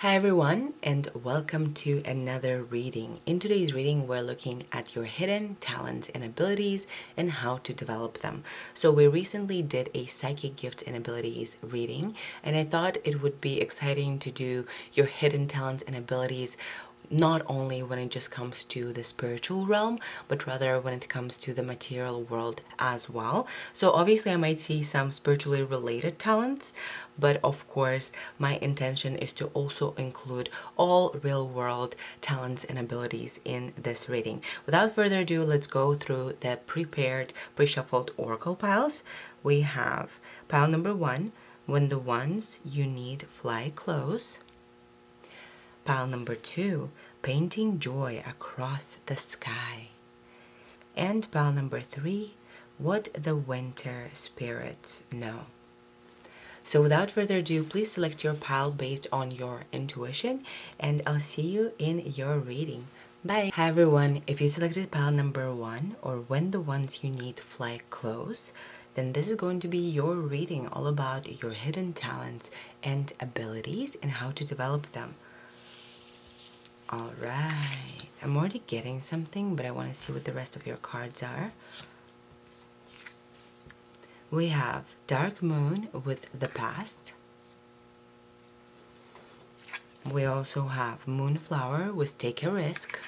Hi everyone, and welcome to another reading. In today's reading, we're looking at your hidden talents and abilities and how to develop them. So we recently did a psychic gifts and abilities reading, and I thought it would be exciting to do your hidden talents and abilities not only when it just comes to the spiritual realm, but rather when it comes to the material world as well. So obviously I might see some spiritually related talents, but of course my intention is to also include all real world talents and abilities in this reading. Without further ado, let's go through the prepared pre-shuffled oracle piles. We have pile number 1, when the ones you need fly close. Pile number 2, painting joy across the sky. And pile number 3, what the winter spirits know. So without further ado, please select your pile based on your intuition, and I'll see you in your reading. Bye! Hi everyone, if you selected pile number 1, or when the ones you need fly close, then this is going to be your reading all about your hidden talents and abilities and how to develop them. Alright, I'm already getting something, but I want to see what the rest of your cards are. We have Dark Moon with the past. We also have Moonflower with Take a Risk.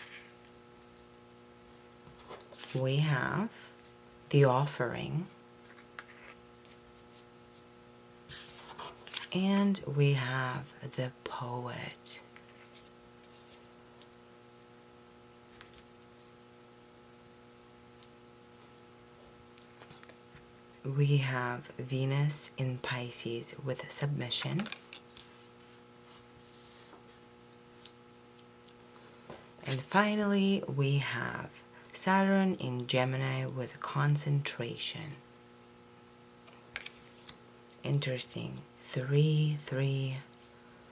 We have The Offering. And we have the Poet. We have Venus in Pisces with Submission. And finally, we have Saturn in Gemini with Concentration. Interesting. 3, 3.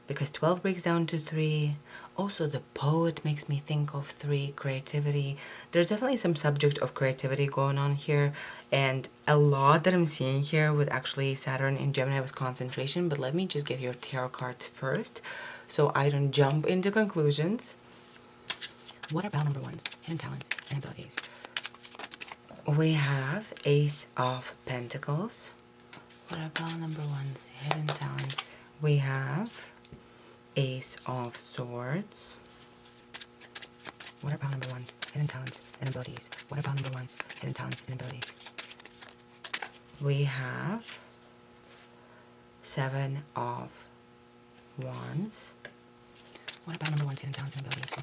Because 12 breaks down to 3. Also, the Poet makes me think of 3, creativity. There's definitely some subject of creativity going on here, and a lot that I'm seeing here with actually Saturn in Gemini with Concentration. But let me just get your tarot cards first so I don't jump into conclusions. What are pile number 1's hidden talents and abilities? We have Ace of Pentacles. What are pile number 1's hidden talents? We have Ace of Swords. What are pile number 1's hidden talents and abilities? What are pile number 1's hidden talents and abilities? We have Seven of Wands. What are pile number 1's hidden talents and abilities?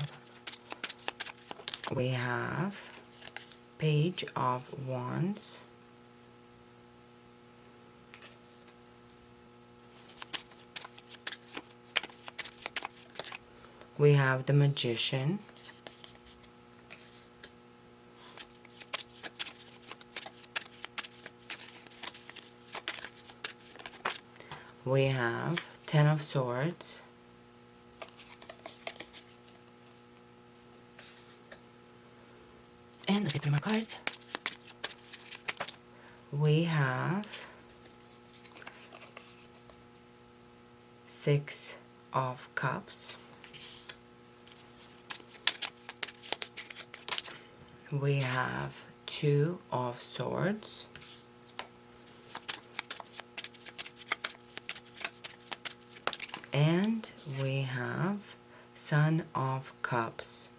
We have Page of Wands. We have the Magician. We have Ten of Swords. And let's get 3 more cards. We have Six of Cups. We have Two of Swords. And we have Son of Cups.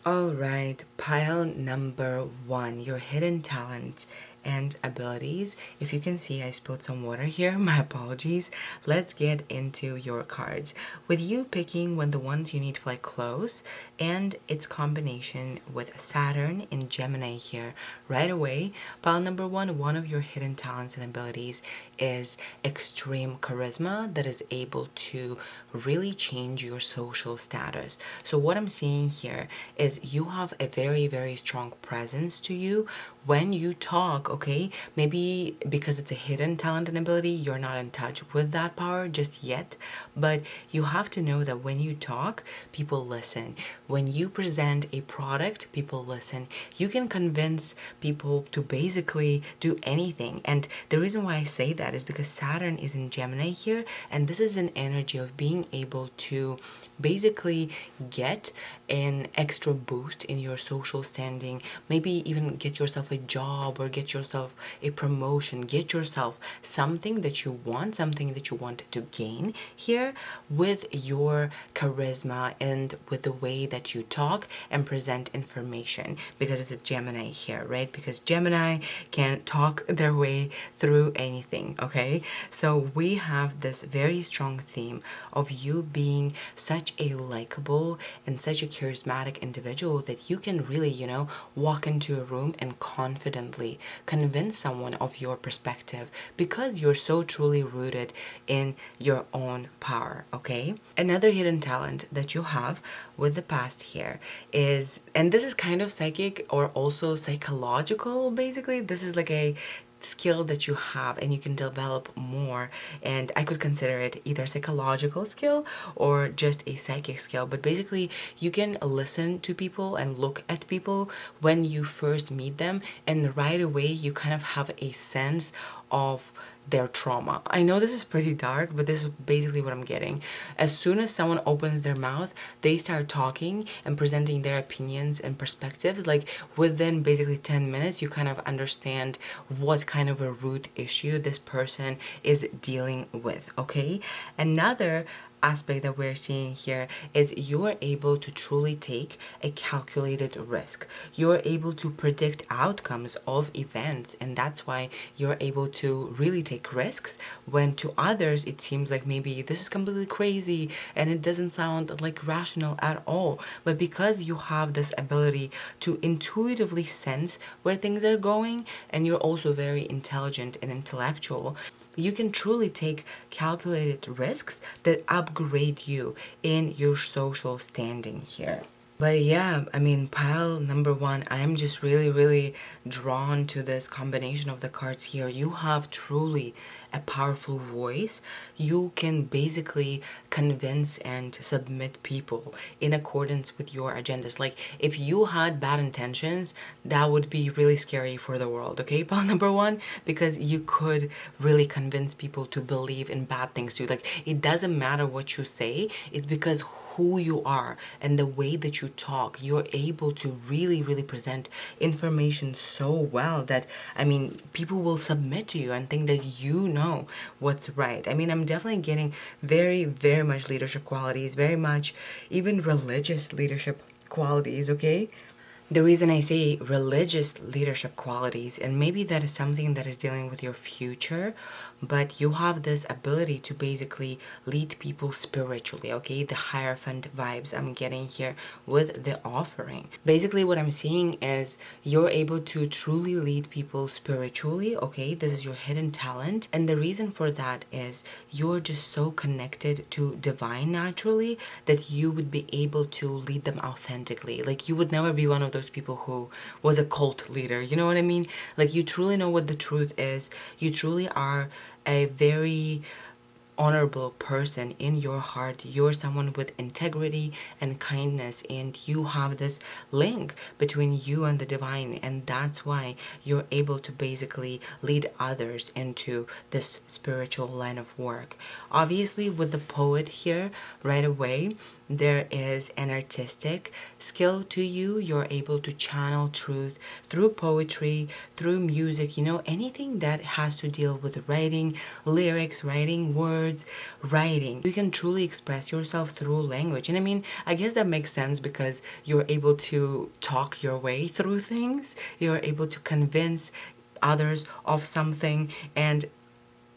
Alright, pile number 1, your hidden talent and abilities. If you can see, I spilled some water here. My apologies. Let's get into your cards. With you picking when the ones you need fly close and its combination with Saturn in Gemini here right away, pile number 1, one of your hidden talents and abilities is extreme charisma that is able to really change your social status. So what I'm seeing here is you have a very, very strong presence to you when you talk, okay? Maybe because it's a hidden talent and ability, you're not in touch with that power just yet, but you have to know that when you talk, people listen. When you present a product, people listen. You can convince people to basically do anything. And the reason why I say that that is because Saturn is in Gemini here, and this is an energy of being able to basically get an extra boost in your social standing, maybe even get yourself a job or get yourself a promotion, get yourself something that you want, something that you want to gain here with your charisma and with the way that you talk and present information, because it's a Gemini here, right? Because Gemini can talk their way through anything, okay? So we have this very strong theme of you being such a likable and such a charismatic individual that you can really, walk into a room and confidently convince someone of your perspective because you're so truly rooted in your own power, okay? Another hidden talent that you have with the past here is, and this is kind of psychic or also psychological, basically. This is like a skill that you have and you can develop more, and I could consider it either psychological skill or just a psychic skill, but basically you can listen to people and look at people when you first meet them, and right away you kind of have a sense of their trauma. I know this is pretty dark, but this is basically what I'm getting. As soon as someone opens their mouth, they start talking and presenting their opinions and perspectives. Like within basically 10 minutes, you kind of understand what kind of a root issue this person is dealing with, okay? Another aspect that we're seeing here is you're able to truly take a calculated risk. You're able to predict outcomes of events, and that's why you're able to really take risks when to others it seems like maybe this is completely crazy and it doesn't sound like rational at all. But because you have this ability to intuitively sense where things are going, and you're also very intelligent and intellectual, you can truly take calculated risks that upgrade you in your social standing here. But yeah, I mean, pile number one, I am just really, really drawn to this combination of the cards here. You have truly a powerful voice. You can basically convince and submit people in accordance with your agendas. Like, if you had bad intentions, that would be really scary for the world, okay? Pile number one, because you could really convince people to believe in bad things too. Like, it doesn't matter what you say, it's because who you are and the way that you talk, you're able to really, really present information so well that, I mean, people will submit to you and think that you know what's right. I mean, I'm definitely getting very, very much leadership qualities, very much even religious leadership qualities, okay? The reason I say religious leadership qualities, and maybe that is something that is dealing with your future, but you have this ability to basically lead people spiritually, okay? The Hierophant vibes I'm getting here with the offering. Basically, what I'm seeing is you're able to truly lead people spiritually, okay? This is your hidden talent. And the reason for that is you're just so connected to divine naturally that you would be able to lead them authentically. Like, you would never be one of those people who was a cult leader, you know what I mean? Like, you truly know what the truth is. You truly are a very honorable person in your heart. You're someone with integrity and kindness, and you have this link between you and the divine, and that's why you're able to basically lead others into this spiritual line of work. Obviously, with the poet here, right away there is an artistic skill to you. You're able to channel truth through poetry, through music, anything that has to deal with writing, lyrics, writing words, writing. You can truly express yourself through language. And I mean, I guess that makes sense because you're able to talk your way through things. You're able to convince others of something, and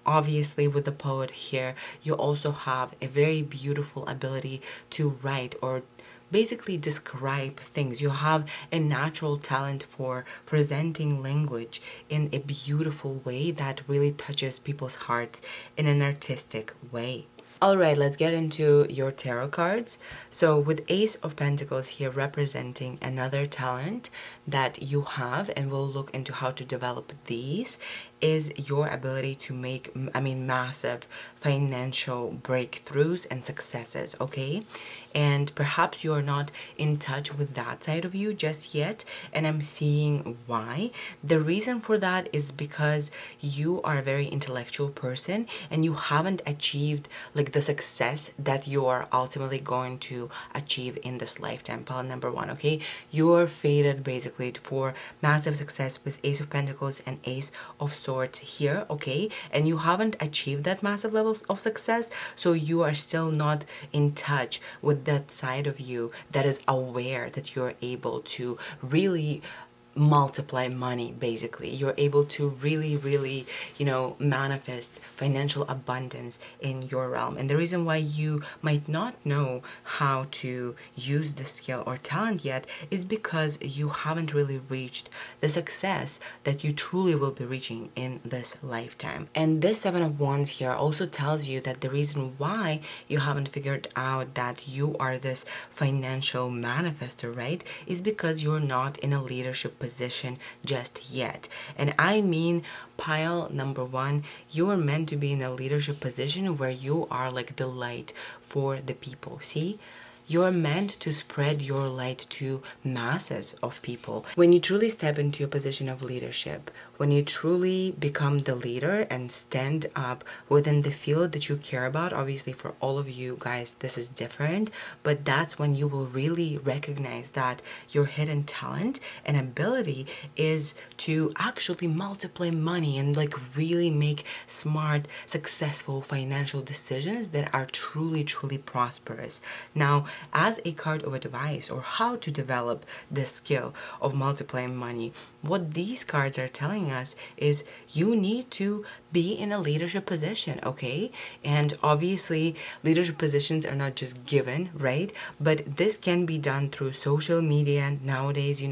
obviously with the poet here, you also have a very beautiful ability to write or basically describe things. You have a natural talent for presenting language in a beautiful way that really touches people's hearts in an artistic way. All right, let's get into your tarot cards. So with Ace of Pentacles here representing another talent that you have, and we'll look into how to develop these. is your ability to make, massive financial breakthroughs and successes, okay? And perhaps you're not in touch with that side of you just yet, and I'm seeing why. The reason for that is because you are a very intellectual person and you haven't achieved like the success that you are ultimately going to achieve in this lifetime. Pile number one, okay? You're fated basically for massive success with Ace of Pentacles and Ace of Swords here, okay? And you haven't achieved that massive level of success, so you are still not in touch with that side of you that is aware that you're able to really multiply money. Basically, you're able to really manifest financial abundance in your realm. And the reason why you might not know how to use the skill or talent yet is because you haven't really reached the success that you truly will be reaching in this lifetime. And this Seven of Wands here also tells you that the reason why you haven't figured out that you are this financial manifester, right, is because you're not in a leadership position just yet. And I mean, pile number one, you are meant to be in a leadership position where you are like the light for the people. See? You're meant to spread your light to masses of people. When you truly step into a position of leadership, when you truly become the leader and stand up within the field that you care about, obviously for all of you guys, this is different, but that's when you will really recognize that your hidden talent and ability is to actually multiply money and like really make smart, successful financial decisions that are truly prosperous. Now, as a card of advice or how to develop the skill of multiplying money, what these cards are telling us is you need to be in a leadership position, okay? And obviously, leadership positions are not just given, right? But this can be done through social media nowadays,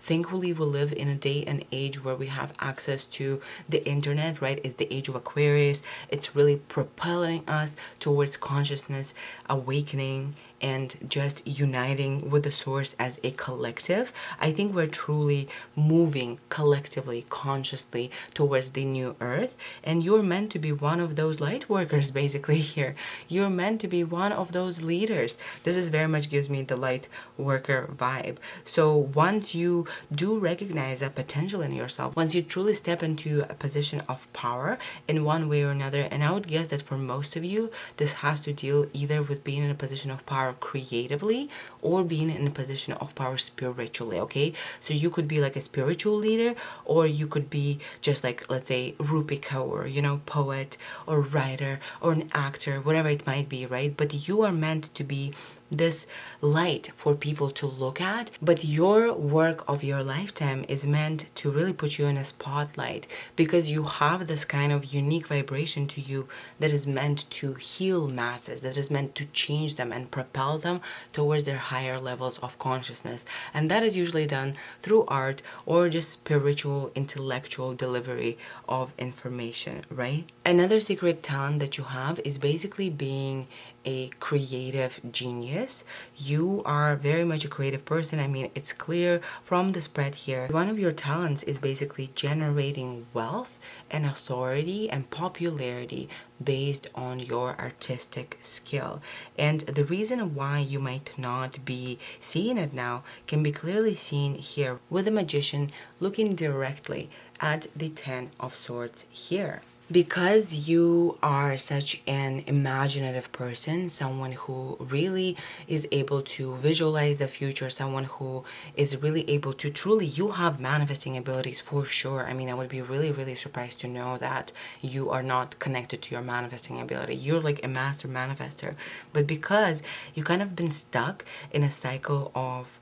Thankfully, we live in a day and age where we have access to the internet, right? It's the age of Aquarius. It's really propelling us towards consciousness, awakening, and just uniting with the source as a collective. I think we're truly moving collectively, consciously towards the new earth. And you're meant to be one of those light workers, basically, here. You're meant to be one of those leaders. This is very much gives me the light worker vibe. So once you do recognize that potential in yourself, once you truly step into a position of power in one way or another, and I would guess that for most of you, this has to deal either with being in a position of power creatively or being in a position of power spiritually, okay? So you could be like a spiritual leader, or you could be just like, let's say, Rupi Kaur, poet or writer or an actor, whatever it might be, right? But you are meant to be this light for people to look at, but your work of your lifetime is meant to really put you in a spotlight because you have this kind of unique vibration to you that is meant to heal masses, that is meant to change them and propel them towards their higher levels of consciousness. And that is usually done through art or just spiritual, intellectual delivery of information, right? Another secret talent that you have is basically being a creative genius. You are very much a creative person. I mean, it's clear from the spread here. One of your talents is basically generating wealth and authority and popularity based on your artistic skill. And the reason why you might not be seeing it now can be clearly seen here with the magician looking directly at the Ten of Swords here. Because you are such an imaginative person, someone who really is able to visualize the future, someone who is really able to truly, you have manifesting abilities for sure. I mean, I would be really surprised to know that you are not connected to your manifesting ability. You're like a master manifester. But because you kind of been stuck in a cycle of,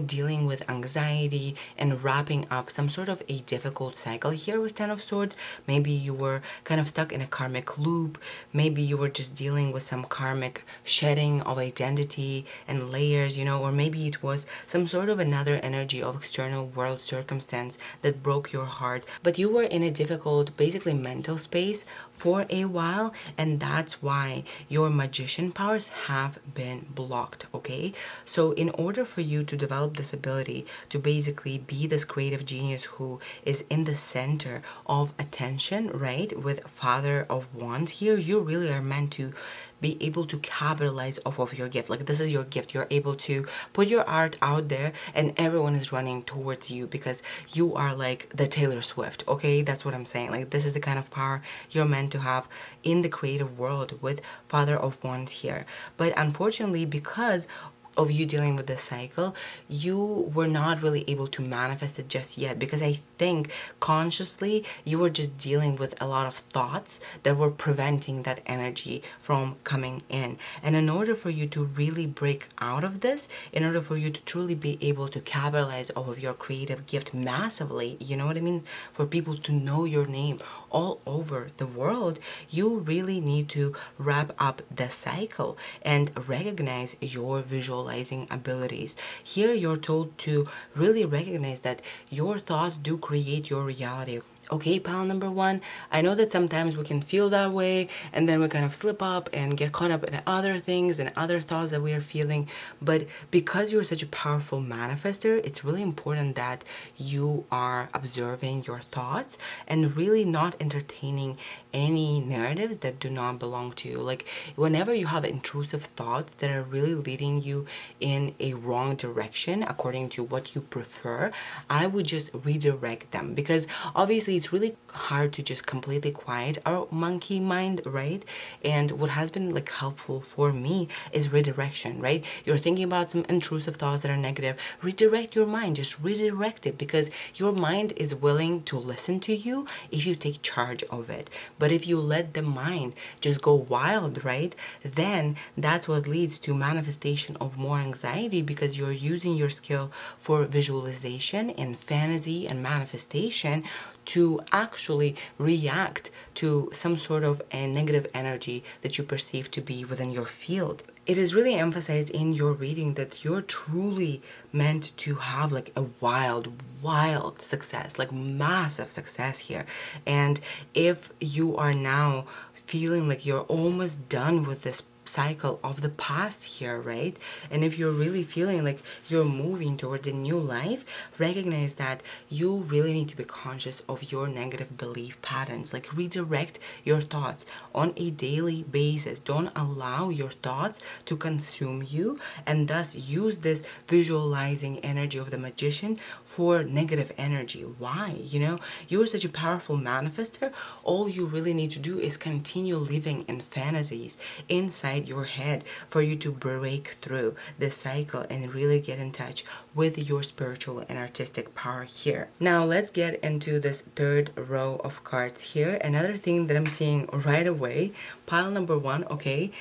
dealing with anxiety and wrapping up some sort of a difficult cycle here with Ten of Swords, maybe you were were kind of stuck in a karmic loop. Maybe you were just dealing with some karmic shedding of identity and layers, or maybe it was some sort of another energy of external world circumstance that broke your heart. But you were in a difficult, basically mental space for a while, and that's why your magician powers have been blocked, okay? So in order for you to develop this ability to basically be this creative genius who is in the center of attention, right, with Father of Wands here, you really are meant to be able to capitalize off of your gift. Like, this is your gift. You're able to put your art out there and everyone is running towards you because you are like the Taylor Swift, okay? That's what I'm saying. Like, this is the kind of power you're meant to have in the creative world with Father of Wands here. But unfortunately, because of you dealing with this cycle, you were not really able to manifest it just yet, because I think consciously you were just dealing with a lot of thoughts that were preventing that energy from coming in. And in order for you to really break out of this, in order for you to truly be able to capitalize off of your creative gift massively, you know what I mean, for people to know your name all over the world, you really need to wrap up the cycle and recognize your visualizing abilities. Here you're told to really recognize that your thoughts do create your reality. Okay, pal number one, I know that sometimes we can feel that way and then we kind of slip up and get caught up in other things and other thoughts that we are feeling. But because you're such a powerful manifester, it's really important that you are observing your thoughts and really not entertaining any narratives that do not belong to you. Like, whenever you have intrusive thoughts that are really leading you in a wrong direction according to what you prefer, I would just redirect them, because obviously it's really hard to just completely quiet our monkey mind, right? And what has been like helpful for me is redirection, right? You're thinking about some intrusive thoughts that are negative, redirect your mind, just redirect it, because your mind is willing to listen to you if you take charge of it. But if you let the mind just go wild, right, then that's what leads to manifestation of more anxiety, because you're using your skill for visualization and fantasy and manifestation to actually react to some sort of a negative energy that you perceive to be within your field. It is really emphasized in your reading that you're truly meant to have like a wild success, like massive success here. And if you are now feeling like you're almost done with this cycle of the past here, right? And if you're really feeling like you're moving towards a new life, recognize that you really need to be conscious of your negative belief patterns. Like, redirect your thoughts on a daily basis. Don't allow your thoughts to consume you, and thus use this visualizing energy of the magician for negative energy. Why? You're such a powerful manifester. All you really need to do is continue living in fantasies inside your head for you to break through this cycle and really get in touch with your spiritual and artistic power here. Now let's get into this third row of cards here. Another thing that I'm seeing right away, pile number one, okay?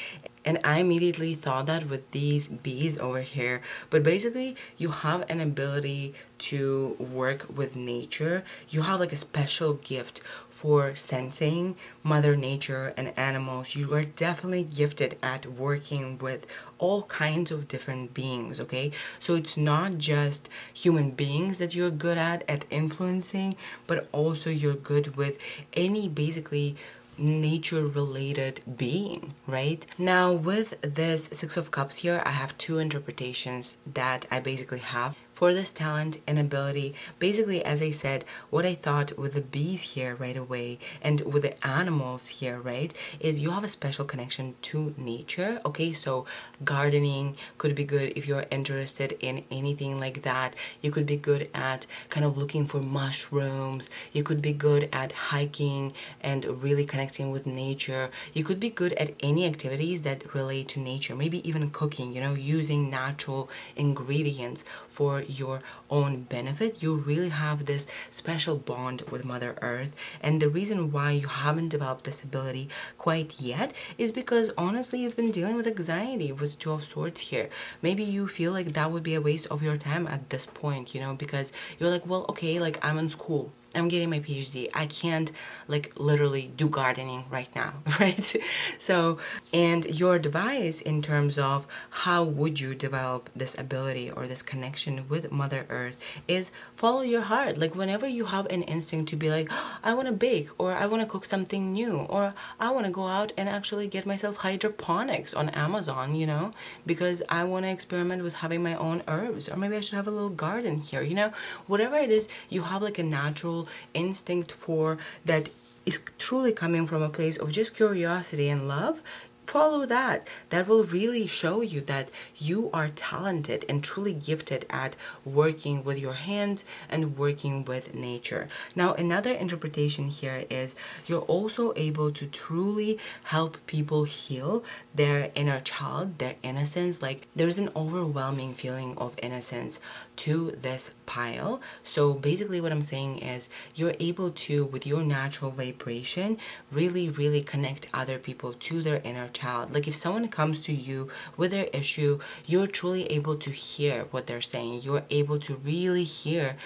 And I immediately thought that with these bees over here, but basically you have an ability to work with nature. You have like a special gift for sensing Mother Nature and animals. You are definitely gifted at working with all kinds of different beings, okay? So it's not just human beings that you're good at influencing, but also you're good with any basically nature related being, right? Now with this Six of Cups here, I have two interpretations that I basically have for this talent and ability. Basically, as I said, what I thought with the bees here right away and with the animals here, right, is you have a special connection to nature, okay? So gardening could be good if you're interested in anything like that. You could be good at kind of looking for mushrooms. You could be good at hiking and really connecting with nature. You could be good at any activities that relate to nature, maybe even cooking, using natural ingredients for your own benefit. You really have this special bond with Mother Earth, and the reason why you haven't developed this ability quite yet is because honestly you've been dealing with anxiety with Two of Swords here. Maybe you feel like that would be a waste of your time at this point, because you're like, well, okay, like I'm in school, I'm getting my PhD. I can't like literally do gardening right now, right? So, and your advice in terms of how would you develop this ability or this connection with Mother Earth is follow your heart. Like whenever you have an instinct to be like, oh, I want to bake, or I want to cook something new, or I want to go out and actually get myself hydroponics on Amazon, you know, because I want to experiment with having my own herbs, or maybe I should have a little garden here, you know, whatever it is, you have like a natural instinct for that is truly coming from a place of just curiosity and love. Follow that. That will really show you that you are talented and truly gifted at working with your hands and working with nature. Now, another interpretation here is you're also able to truly help people heal their inner child, their innocence. Like there's an overwhelming feeling of innocence to this pile. So basically what I'm saying is you're able to, with your natural vibration, really connect other people to their inner child. Like if someone comes to you with their issue, you're truly able to hear what they're saying. You're able to really hear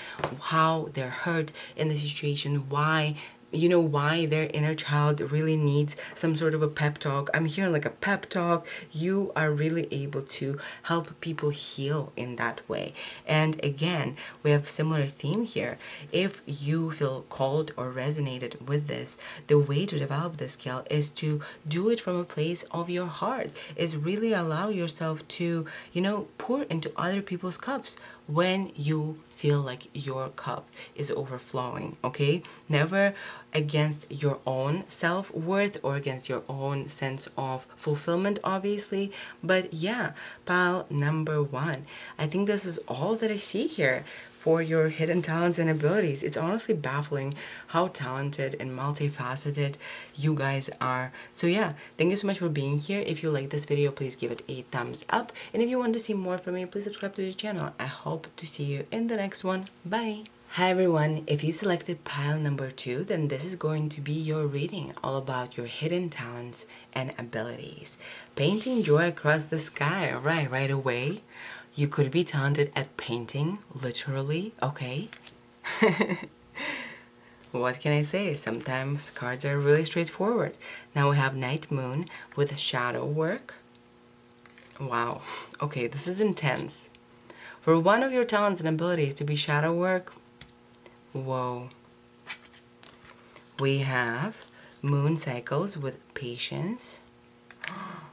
how they're hurt in the situation, why, you know, why their inner child really needs some sort of a pep talk. I'm hearing like a pep talk. You are really able to help people heal in that way. And again, we have similar theme here. If you feel called or resonated with this, the way to develop this skill is to do it from a place of your heart, is really allow yourself to, you know, pour into other people's cups when you feel like your cup is overflowing, okay? Never against your own self-worth or against your own sense of fulfillment, obviously. But yeah, pile number 1. I think this is all that I see here for your hidden talents and abilities. It's honestly baffling how talented and multifaceted you guys are. So yeah, thank you so much for being here. If you like this video, please give it a thumbs up. And if you want to see more from me, please subscribe to this channel. I hope to see you in the next one. Bye! Hi everyone, if you selected pile number 2, then this is going to be your reading all about your hidden talents and abilities. Painting joy across the sky, right away. You could be talented at painting, literally, okay? What can I say? Sometimes cards are really straightforward. Now we have Night Moon with shadow work. Wow, okay, this is intense. For one of your talents and abilities to be shadow work, whoa. We have moon cycles with patience.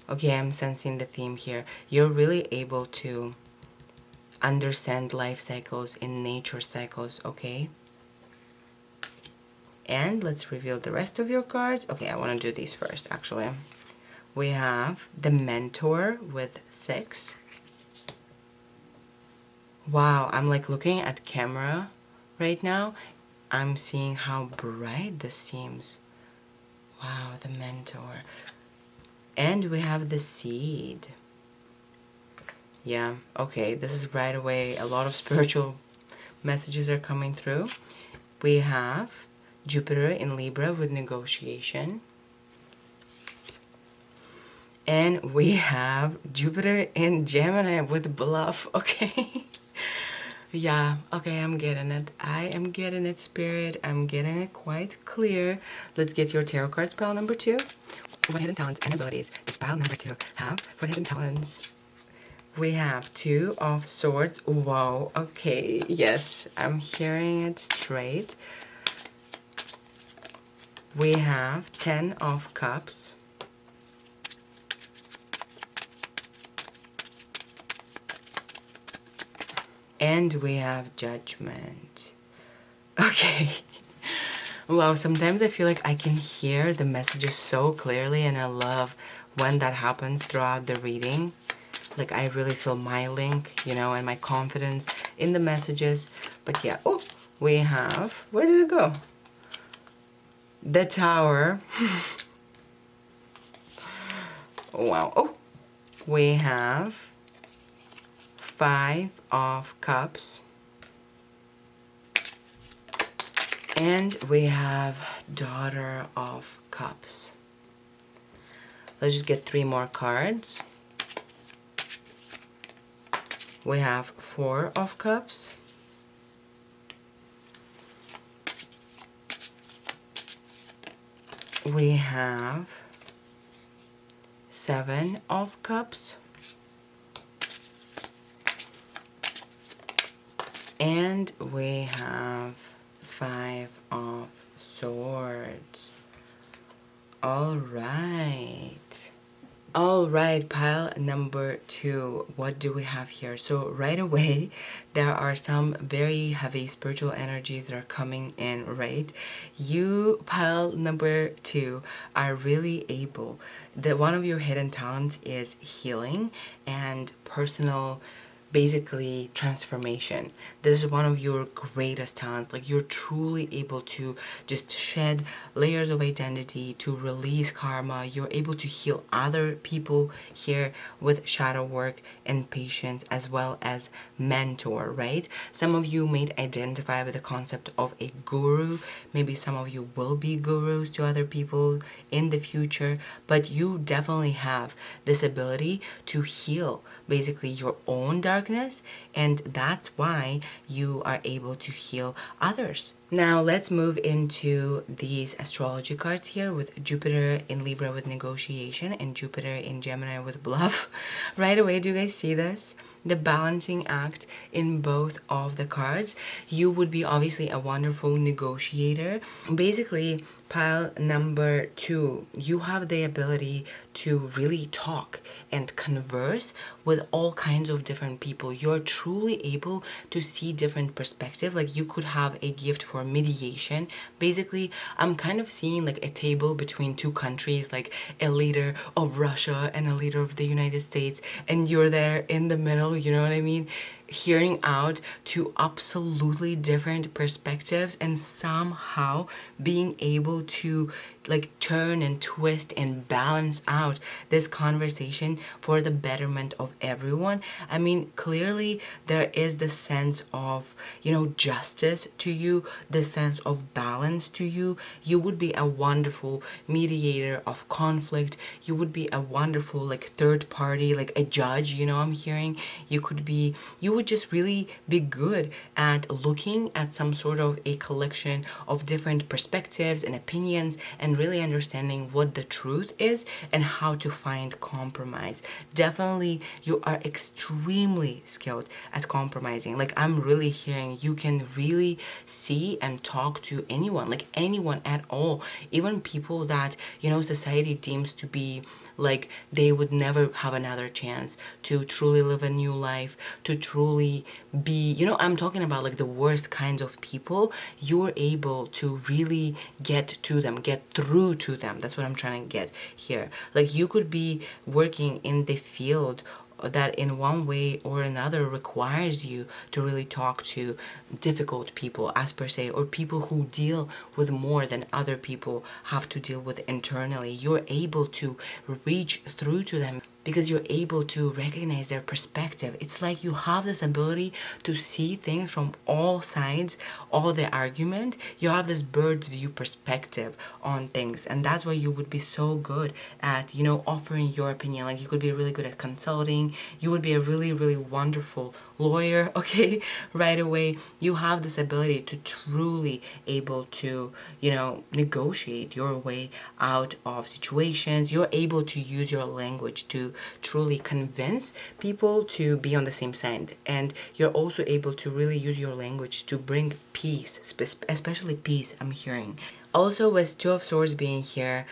Okay, I'm sensing the theme here. You're really able to understand life cycles in nature cycles, okay? And let's reveal the rest of your cards. Okay, I want to do these first, actually. We have the Mentor with 6. Wow, I'm like looking at camera right now. I'm seeing how bright this seems. Wow, the Mentor. And we have the Seed. Yeah, okay, this is right away. A lot of spiritual messages are coming through. We have Jupiter in Libra with negotiation. And we have Jupiter in Gemini with bluff, okay? Yeah, okay, I'm getting it. I am getting it, Spirit. I'm getting it quite clear. Let's get your tarot cards, pile number 2. What hidden talents and abilities does pile number 2 have for hidden talents? We have 2 of Swords. Whoa, okay, yes, I'm hearing it straight. We have 10 of Cups. And we have Judgment. Okay. Wow, sometimes I feel like I can hear the messages so clearly, and I love when that happens throughout the reading. Like I really feel my link, you know, and my confidence in the messages. But yeah, oh, we have, where did it go? The Tower. Wow. Oh, we have 5 of Cups. And we have Daughter of Cups. Let's just get 3 more cards. We have 4 of Cups. we have 7 of Cups, and we have 5 of Swords. All right. All right, pile number 2. What do we have here? So right away, there are some very heavy spiritual energies that are coming in, right? You, pile number 2, are really able. One of your hidden talents is healing and personal, basically transformation. This is one of your greatest talents. Like, you're truly able to just shed layers of identity, to release karma. You're able to heal other people here with shadow work and patience, as well as mentor, right? Some of you may identify with the concept of a guru. Maybe some of you will be gurus to other people in the future, but you definitely have this ability to heal basically your own darkness, and that's why you are able to heal others. Now let's move into these astrology cards here, with Jupiter in Libra with negotiation and Jupiter in Gemini with bluff. Right away, do you guys see this? The balancing act in both of the cards. You would be obviously a wonderful negotiator. Basically, pile number 2, you have the ability to really talk and converse with all kinds of different people. You're truly able to see different perspectives. Like, you could have a gift for mediation. Basically, I'm kind of seeing like a table between two countries, like a leader of Russia and a leader of the United States, and you're there in the middle, you know what I mean? Hearing out two absolutely different perspectives and somehow being able to like turn and twist and balance out this conversation for the betterment of everyone. I mean, clearly there is the sense of, you know, justice to you, the sense of balance to you. You would be a wonderful mediator of conflict. You would be a wonderful like third party, like a judge, you know, I'm hearing. You would just really be good at looking at some sort of a collection of different perspectives and opinions, and really understanding what the truth is and how to find compromise. Definitely, you are extremely skilled at compromising. Like, I'm really hearing you can really see and talk to anyone, like anyone at all, even people that, you know, society deems to be like they would never have another chance to truly live a new life, to truly be, you know, I'm talking about like the worst kinds of people. You're able to really get to them, get through to them. That's what I'm trying to get here. Like, you could be working in the field that in one way or another requires you to really talk to difficult people, as per se, or people who deal with more than other people have to deal with internally. You're able to reach through to them because you're able to recognize their perspective. It's like you have this ability to see things from all sides, all the argument. You have this bird's view perspective on things, and that's why you would be so good at, you know, offering your opinion. Like, you could be really good at consulting. You would be a really, really wonderful lawyer, okay? Right away, you have this ability to truly able to, you know, negotiate your way out of situations. You're able to use your language to truly convince people to be on the same side, and you're also able to really use your language to bring peace, especially peace, I'm hearing. Also, with Two of Swords being here,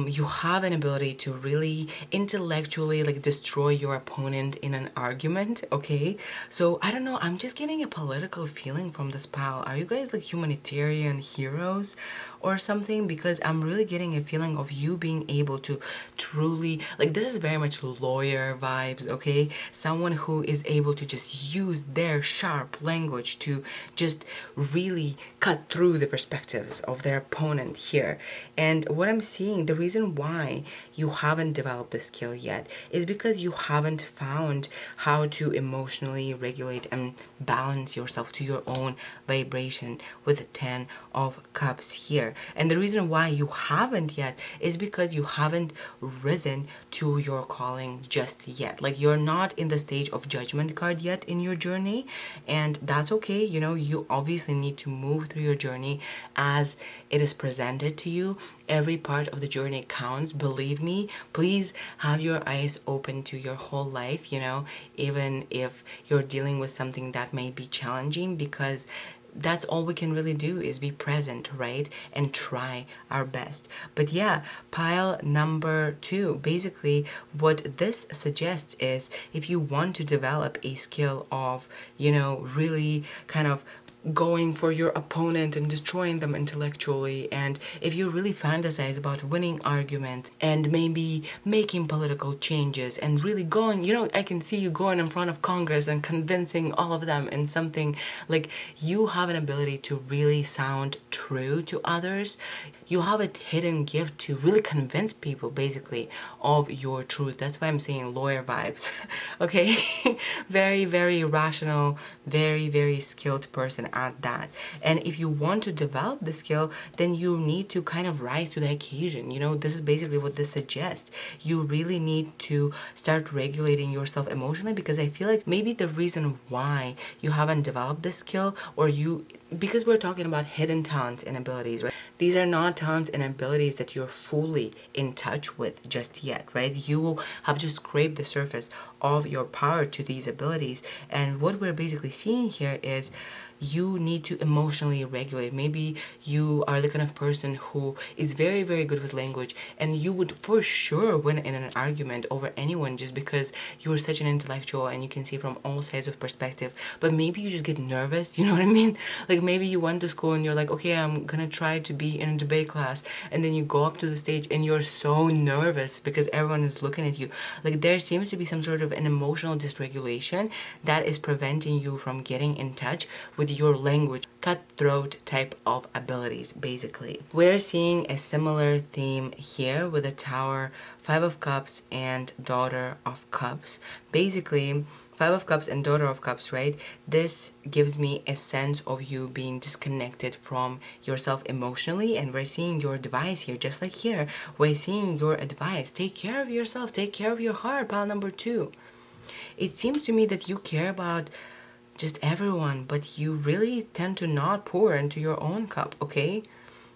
you have an ability to really intellectually like destroy your opponent in an argument, okay? So I don't know, I'm just getting a political feeling from this pile. Are you guys like humanitarian heroes or something? Because I'm really getting a feeling of you being able to truly, like, this is very much lawyer vibes, okay? Someone who is able to just use their sharp language to just really cut through the perspectives of their opponent here. And what I'm seeing, the reason why you haven't developed the skill yet is because you haven't found how to emotionally regulate and balance yourself to your own vibration with the 10 of Cups here. And the reason why you haven't yet is because you haven't risen to your calling just yet. Like, you're not in the stage of Judgment card yet in your journey, and that's okay. You know, you obviously need to move through your journey as it is presented to you, Every part of the journey counts. Believe me, please have your eyes open to your whole life, even if you're dealing with something that may be challenging, because that's all we can really do is be present, right? And try our best. But yeah, pile number 2, basically what this suggests is, if you want to develop a skill of, really kind of going for your opponent and destroying them intellectually, and if you really fantasize about winning arguments and maybe making political changes and really going, I can see you going in front of Congress and convincing all of them in something, like, you have an ability to really sound true to others. You have a hidden gift to really convince people, basically, of your truth. That's why I'm saying lawyer vibes. Okay. Very, very rational, very, very skilled person at that. And if you want to develop the skill, then you need to kind of rise to the occasion. This is basically what this suggests. You really need to start regulating yourself emotionally, because I feel like maybe the reason why you haven't developed this skill, because we're talking about hidden talents and abilities, right? These are not talents and abilities that you're fully in touch with just yet, right? You have just scraped the surface of your power to these abilities. And what we're basically seeing here is you need to emotionally regulate. Maybe you are the kind of person who is very, very good with language, and you would for sure win in an argument over anyone just because you are such an intellectual and you can see from all sides of perspective. But maybe you just get nervous, you know what I mean? Like, maybe you went to school and you're like, okay, I'm gonna try to be in a debate class, and then you go up to the stage and you're so nervous because everyone is looking at you. Like, there seems to be some sort of an emotional dysregulation that is preventing you from getting in touch with your language, cutthroat type of abilities, basically. We're seeing a similar theme here with the Tower, Five of Cups, and Daughter of Cups. Basically, Five of Cups and Daughter of Cups, right? This gives me a sense of you being disconnected from yourself emotionally, and we're seeing your advice here, just like here. We're seeing your advice. Take care of yourself. Take care of your heart, pile number 2. It seems to me that you care about just everyone, but you really tend to not pour into your own cup, okay?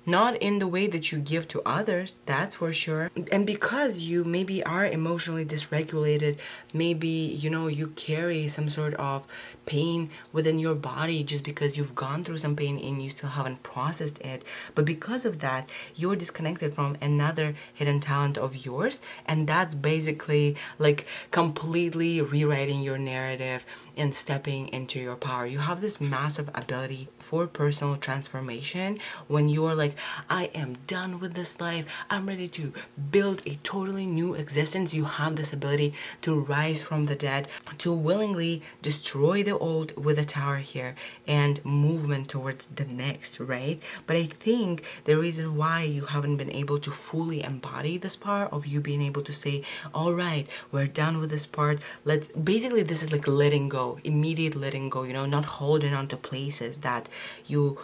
Not in the way that you give to others, that's for sure. And because you maybe are emotionally dysregulated, maybe, you carry some sort of pain within your body just because you've gone through some pain and you still haven't processed it. But because of that, you're disconnected from another hidden talent of yours, and that's basically like completely rewriting your narrative and stepping into your power. You have this massive ability for personal transformation when you're like, I am done with this life, I'm ready to build a totally new existence. You have this ability to rise from the dead, to willingly destroy the old with a tower here and movement towards the next, right? But I think the reason why you haven't been able to fully embody this part of you being able to say, all right, we're done with this part, let's, basically this is like letting go, immediate letting go, not holding on to places that you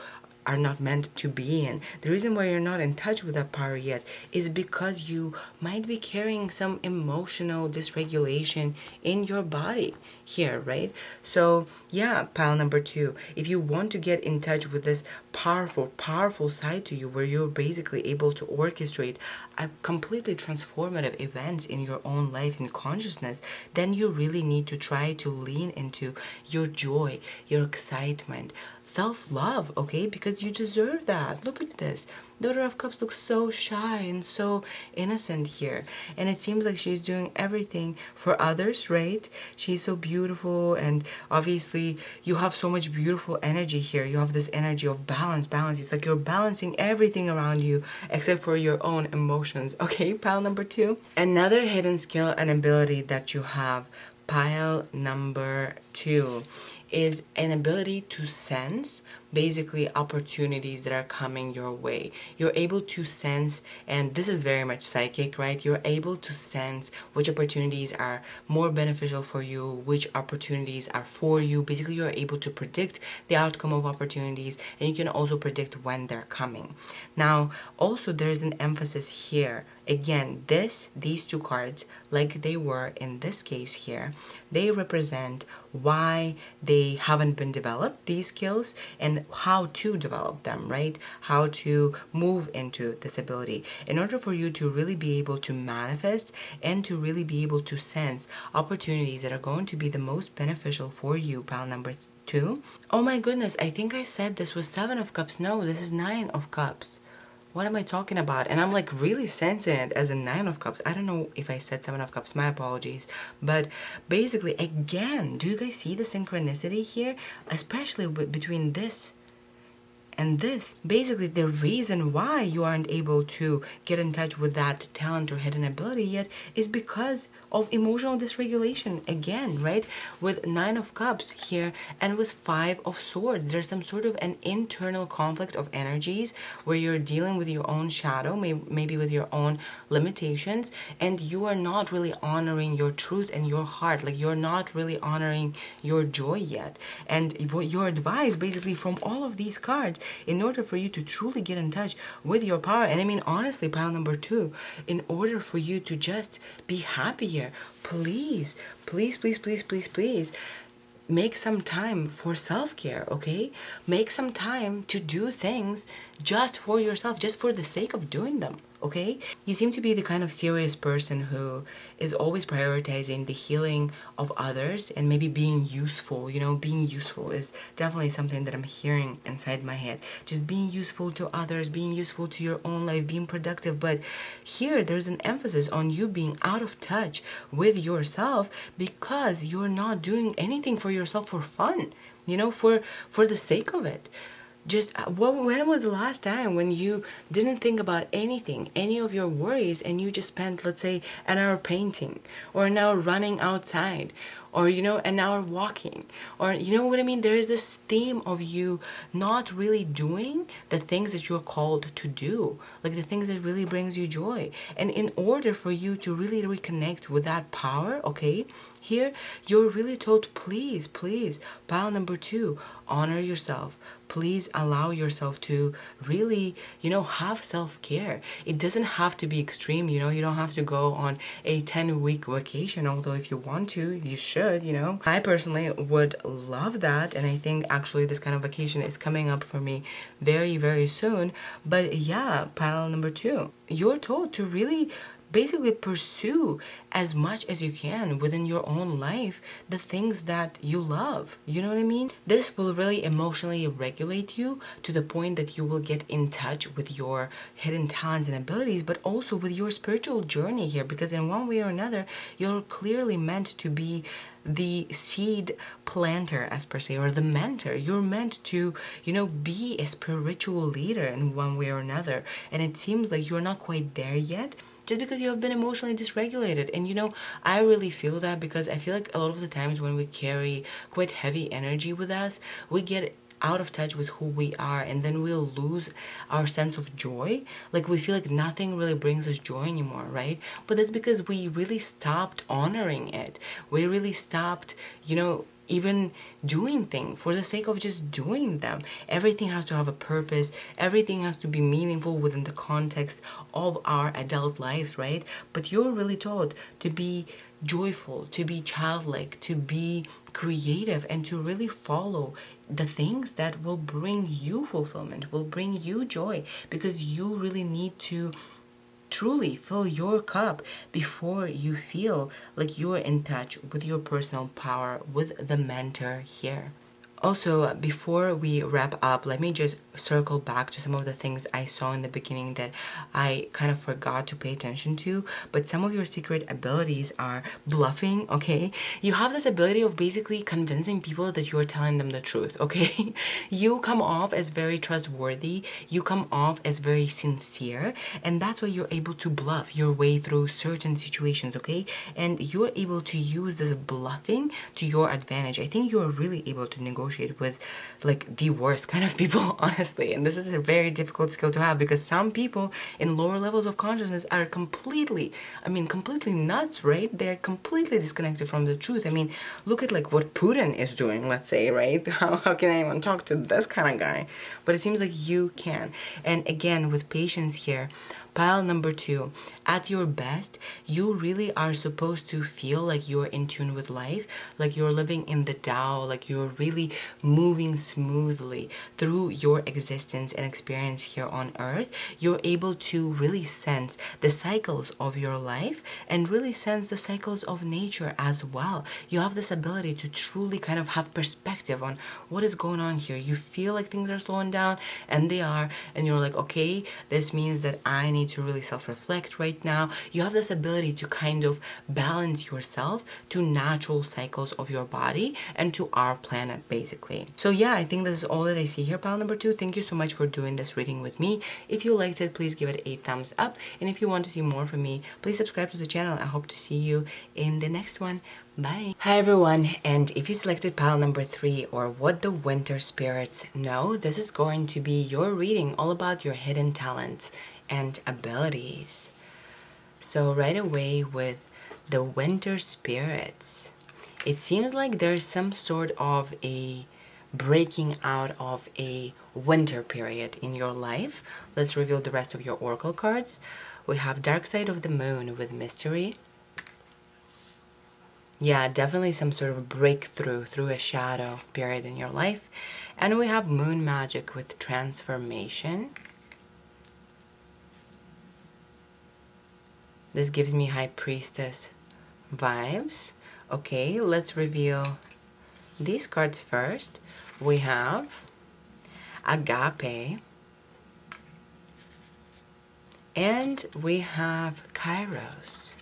are not meant to be in. The reason why you're not in touch with that power yet is because you might be carrying some emotional dysregulation in your body here, right? So yeah, pile number 2, if you want to get in touch with this powerful side to you where you're basically able to orchestrate a completely transformative events in your own life and consciousness, then you really need to try to lean into your joy, your excitement, self-love, okay? Because you deserve that. Look at this. Daughter of Cups looks so shy and so innocent here. And it seems like she's doing everything for others, right? She's so beautiful, and obviously you have so much beautiful energy here. You have this energy of balance. It's like you're balancing everything around you except for your own emotions. Okay, pile number 2. Another hidden skill and ability that you have, pile number 2, is an ability to sense basically opportunities that are coming your way. You're able to sense, and this is very much psychic, right? You're able to sense which opportunities are more beneficial for you, which opportunities are for you. Basically, you're able to predict the outcome of opportunities, and you can also predict when they're coming. Now, also there's an emphasis here. Again, these 2 cards, like they were in this case here, they represent why they haven't been developed, these skills, and how to develop them, right? How to move into this ability in order for you to really be able to manifest and to really be able to sense opportunities that are going to be the most beneficial for you, pile number 2. Oh my goodness, I think I said this was 7 of Cups. No, this is 9 of Cups. What am I talking about? And I'm like really sensing it as a 9 of Cups. I don't know if I said 7 of Cups, my apologies. But basically, again, do you guys see the synchronicity here? Especially between this and this. Basically, the reason why you aren't able to get in touch with that talent or hidden ability yet is because of emotional dysregulation. Again, right? With 9 of Cups here and with 5 of Swords, there's some sort of an internal conflict of energies where you're dealing with your own shadow, maybe with your own limitations, and you are not really honoring your truth and your heart. Like, you're not really honoring your joy yet. And your advice, basically, from all of these cards, in order for you to truly get in touch with your power, and I mean honestly, pile number 2, in order for you to just be happier, please make some time for self-care, okay? Make some time to do things just for yourself, just for the sake of doing them, okay? You seem to be the kind of serious person who is always prioritizing the healing of others and maybe being useful. You know, being useful is definitely something that I'm hearing inside my head. Just being useful to others, being useful to your own life, being productive. But here, there's an emphasis on you being out of touch with yourself because you're not doing anything for yourself for fun, you know, for the sake of it. Just when was the last time when you didn't think about anything, any of your worries, and you just spent, let's say, an hour painting, or an hour running outside, or, you know, an hour walking, or, you know what I mean? There is this theme of you not really doing the things that you're called to do, like the things that really brings you joy. And in order for you to really reconnect with that power, okay, here you're really told, please, pile number 2, honor yourself. Please allow yourself to really, you know, have self-care. It doesn't have to be extreme, you know. You don't have to go on a 10-week vacation, although if you want to, you should, you know. I personally would love that, and I think actually this kind of vacation is coming up for me very, very soon. But yeah, pile number 2, you're told to really basically pursue as much as you can within your own life the things that you love. You know what I mean? This will really emotionally regulate you to the point that you will get in touch with your hidden talents and abilities, but also with your spiritual journey here, because in one way or another, you're clearly meant to be the seed planter, as per se, or the mentor. You're meant to, you know, be a spiritual leader in one way or another. And it seems like you're not quite there yet, just because you have been emotionally dysregulated. And you know, I really feel that, because I feel like a lot of the times when we carry quite heavy energy with us, we get out of touch with who we are, and then we'll lose our sense of joy. Like, we feel like nothing really brings us joy anymore, right? But that's because we really stopped honoring it. We really stopped, you know, even doing things for the sake of just doing them. Everything has to have a purpose. Everything has to be meaningful within the context of our adult lives, right? But you're really told to be joyful, to be childlike, to be creative, and to really follow the things that will bring you fulfillment, will bring you joy, because you really need to truly fill your cup before you feel like you're in touch with your personal power, with the mentor here. Also, before we wrap up, let me just circle back to some of the things I saw in the beginning that I kind of forgot to pay attention to. But some of your secret abilities are bluffing, okay? You have this ability of basically convincing people that you're telling them the truth, okay? You come off as very trustworthy. You come off as very sincere. And that's why you're able to bluff your way through certain situations, okay? And you're able to use this bluffing to your advantage. I think you're really able to negotiate with like the worst kind of people, honestly. And this is a very difficult skill to have, because some people in lower levels of consciousness are completely nuts, right? They're completely disconnected from the truth. I mean, look at like what Putin is doing, let's say, right? How can anyone talk to this kind of guy? But it seems like you can. And again, with patience here, Pile number 2, at your best, you really are supposed to feel like you're in tune with life, like you're living in the Tao, like you're really moving smoothly through your existence and experience here on earth. You're able to really sense the cycles of your life and really sense the cycles of nature as well. You have this ability to truly kind of have perspective on what is going on here. You feel like things are slowing down, and they are, and you're like, okay, this means that I need to really self-reflect right now. You have this ability to kind of balance yourself to natural cycles of your body and to our planet, basically. So yeah, I think this is all that I see here, pile number 2. Thank you so much for doing this reading with me. If you liked it, please give it a thumbs up, and if you want to see more from me, please subscribe to the channel. I hope to see you in the next one. Bye. Hi everyone, and if you selected pile number 3, or what the winter spirits know, this is going to be your reading all about your hidden talents and abilities. So right away with the winter spirits, it seems like there's some sort of a breaking out of a winter period in your life. Let's reveal the rest of your oracle cards. We have dark side of the moon with mystery. Yeah, definitely some sort of breakthrough through a shadow period in your life. And we have moon magic with transformation. This gives me high priestess vibes. Okay, let's reveal these cards first. We have agape. And we have kairos.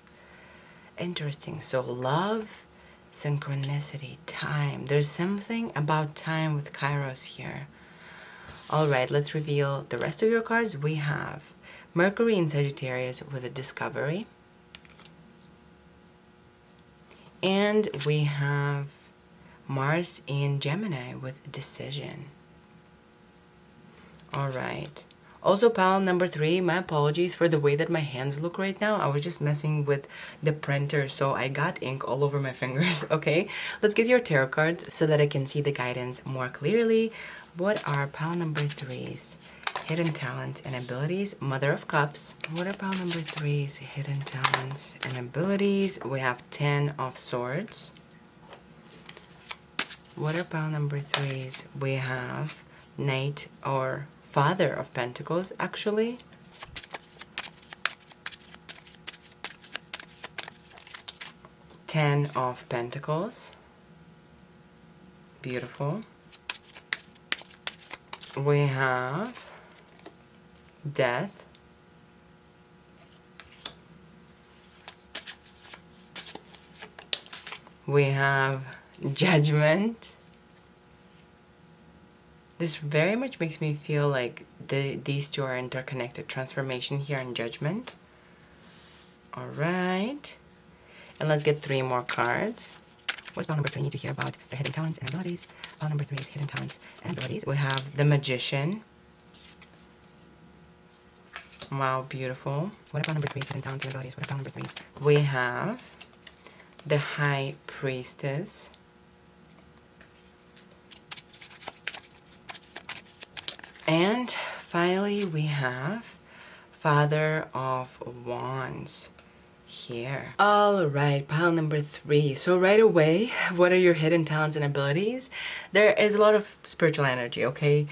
Interesting. So love, synchronicity, time. There's something about time with kairos here. All right, let's reveal the rest of your cards. We have Mercury in Sagittarius with a discovery. And we have Mars in Gemini with decision. All right. Also, pile number 3, my apologies for the way that my hands look right now. I was just messing with the printer, so I got ink all over my fingers, okay? Let's get your tarot cards so that I can see the guidance more clearly. What are pile number 3's hidden talents and abilities? Mother of Cups. What are pile number 3's hidden talents and abilities? We have 10 of Swords. What are pile number 3's? We have Knight or Father of Pentacles, actually. Ten of Pentacles. Beautiful. We have Death. We have Judgment. This very much makes me feel like these two are interconnected. Transformation here and Judgment. All right. And let's get 3 more cards. What's pile number 3 need to hear about their hidden talents and abilities? Pile number 3 is hidden talents and abilities. We have the Magician. Wow, beautiful. What are pile number 3's hidden talents and abilities? What are pile number 3's? We have the High Priestess. And finally, we have Father of Wands here. All right, pile number 3. So right away, what are your hidden talents and abilities? There is a lot of spiritual energy, okay?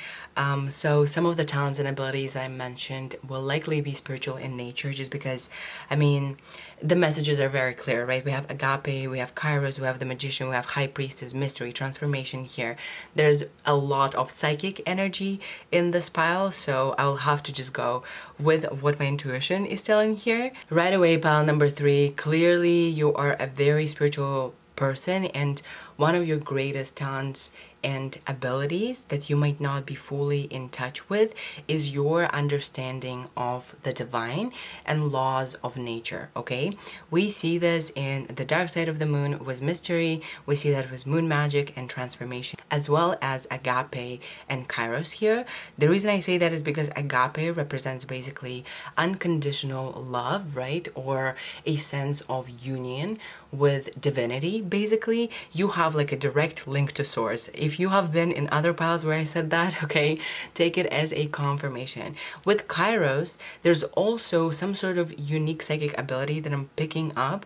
So some of the talents and abilities that I mentioned will likely be spiritual in nature, just because, I mean, the messages are very clear, right? We have agape, we have kairos, we have the Magician, we have High Priestess, mystery, transformation here. There's a lot of psychic energy in this pile, so I will have to just go with what my intuition is telling here. Right away, pile number 3, clearly you are a very spiritual person, and one of your greatest talents and abilities that you might not be fully in touch with is your understanding of the divine and laws of nature, okay? We see this in the dark side of the moon with mystery, we see that with moon magic and transformation, as well as agape and kairos here. The reason I say that is because agape represents basically unconditional love, right? Or a sense of union with divinity. Basically, you have like a direct link to source. if you have been in other piles where I said that, okay, take it as a confirmation. With Kairos, there's also some sort of unique psychic ability that I'm picking up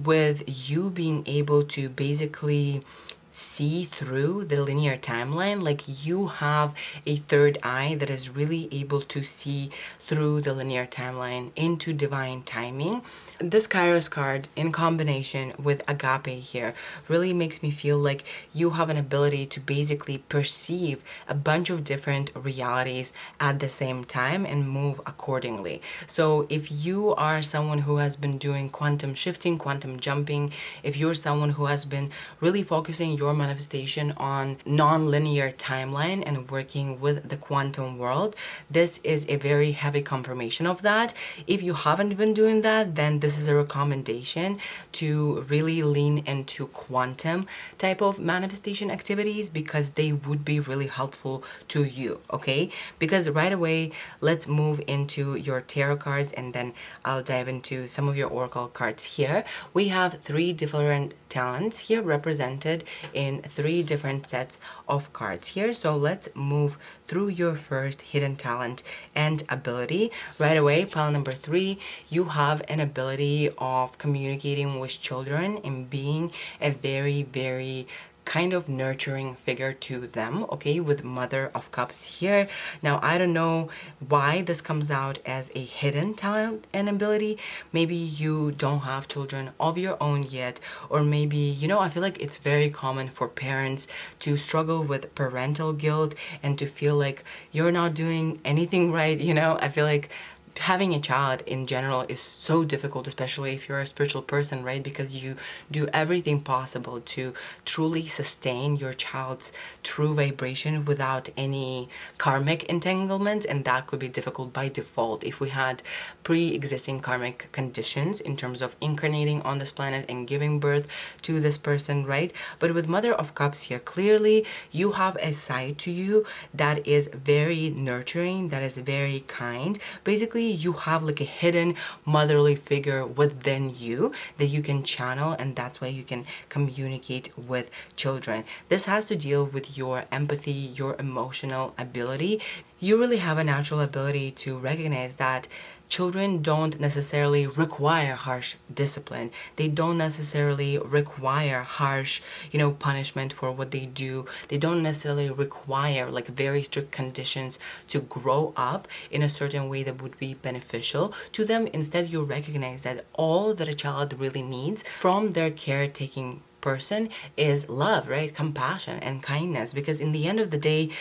with you being able to basically see through the linear timeline. Like you have a third eye that is really able to see through the linear timeline into divine timing. This Kairos card in combination with Agape here really makes me feel like you have an ability to basically perceive a bunch of different realities at the same time and move accordingly. So if you are someone who has been doing quantum shifting, quantum jumping, if you're someone who has been really focusing your manifestation on non-linear timeline and working with the quantum world, this is a very heavy confirmation of that. If you haven't been doing that, then this is a recommendation to really lean into quantum type of manifestation activities because they would be really helpful to you, okay? Because right away, let's move into your tarot cards and then I'll dive into some of your oracle cards here. We have 3 different talents here represented in 3 different sets of cards here. So let's move through your first hidden talent and ability. Right away, pile number 3, you have an ability of communicating with children and being a very, very kind of nurturing figure to them, okay, with Mother of Cups here. Now, I don't know why this comes out as a hidden talent and ability. Maybe you don't have children of your own yet, or maybe, you know, I feel like it's very common for parents to struggle with parental guilt and to feel like you're not doing anything right, you know. I feel like having a child in general is so difficult, especially if you're a spiritual person, right? Because you do everything possible to truly sustain your child's true vibration without any karmic entanglements, and that could be difficult by default if we had pre-existing karmic conditions in terms of incarnating on this planet and giving birth to this person, right? But with Mother of Cups here, clearly you have a side to you that is very nurturing, that is very kind. Basically, you have like a hidden motherly figure within you that you can channel, and that's why you can communicate with children. This has to deal with your empathy, your emotional ability. You really have a natural ability to recognize that children don't necessarily require harsh discipline. They don't necessarily require harsh, you know, punishment for what they do. They don't necessarily require like very strict conditions to grow up in a certain way that would be beneficial to them. Instead, you recognize that all that a child really needs from their caretaking person is love, right? Compassion and kindness. Because in the end of the day,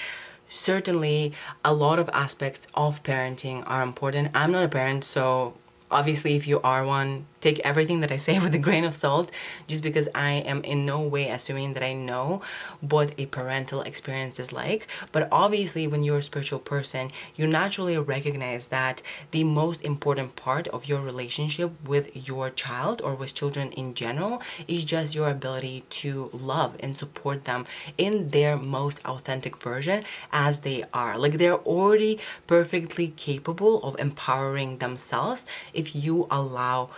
certainly a lot of aspects of parenting are important. I'm not a parent, so obviously if you are one, take everything that I say with a grain of salt, just because I am in no way assuming that I know what a parental experience is like. But obviously when you're a spiritual person, you naturally recognize that the most important part of your relationship with your child or with children in general is just your ability to love and support them in their most authentic version as they are. Like they're already perfectly capable of empowering themselves if you allow,